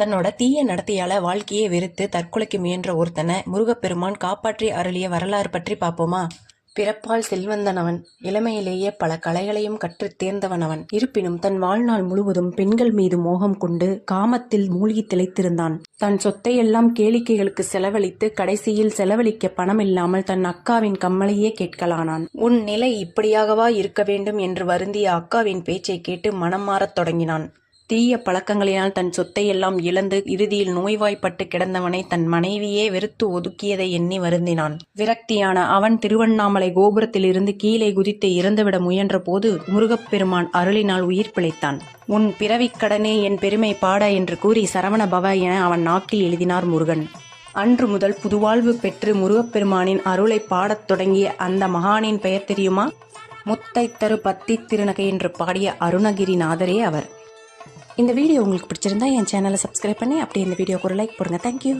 தன்னோட தீய நடத்தையால வாழ்க்கையை வெறுத்து தற்கொலைக்கு முயன்ற ஒருத்தனை முருகப்பெருமான் காப்பாற்றி அருளிய வரலாறு பற்றி பார்ப்போமா? பிறப்பால் செல்வந்தனவன், இளமையிலேயே பல கலைகளையும் கற்றுத் தேர்ந்தவன் அவன். இருப்பினும் தன் வாழ்நாள் முழுவதும் பெண்கள் மீது மோகம் கொண்டு காமத்தில் மூழ்கி திளைத்திருந்தான். தன் சொத்தையெல்லாம் கேளிக்கைகளுக்கு செலவழித்து கடைசியில் செலவழிக்க பணமில்லாமல் தன் அக்காவின் கம்மலையே கேட்கலானான். உன் நிலை இப்படியாகவா இருக்க வேண்டும் என்று வருந்திய அக்காவின் பேச்சை கேட்டு மனம் மாறத் தொடங்கினான். தீய பழக்கங்களினால் தன் சொத்தையெல்லாம் இழந்து இறுதியில் நோய்வாய்ப்பட்டு கிடந்தவனை தன் மனைவியே வெறுத்து ஒதுக்கியதை எண்ணி வருந்தினான். விரக்தியான அவன் திருவண்ணாமலை கோபுரத்திலிருந்து கீழே குதித்து இறந்துவிட முயன்ற போது முருகப்பெருமான் அருளினால் உயிர் பிழைத்தான். உன் பிறவிக்கடனே என் பெருமை பாட என்று கூறி சரவண பவ என அவன் நாக்கில் எழுதினார் முருகன். அன்று முதல் புதுவாழ்வு பெற்று முருகப்பெருமானின் அருளை பாடத் தொடங்கிய அந்த மகானின் பெயர் தெரியுமா? முத்தை தரு பத்தி திருநகை என்று பாடிய அருணகிரிநாதரே அவர். இந்த வீடியோ உங்களுக்கு பிடிச்சிருந்தா என் சேனலை சப்ஸ்கிரைப் பண்ணி அப்படியே இந்த வீடியோக்கு ஒரு லைக் போடுங்க. தேங்க்யூ.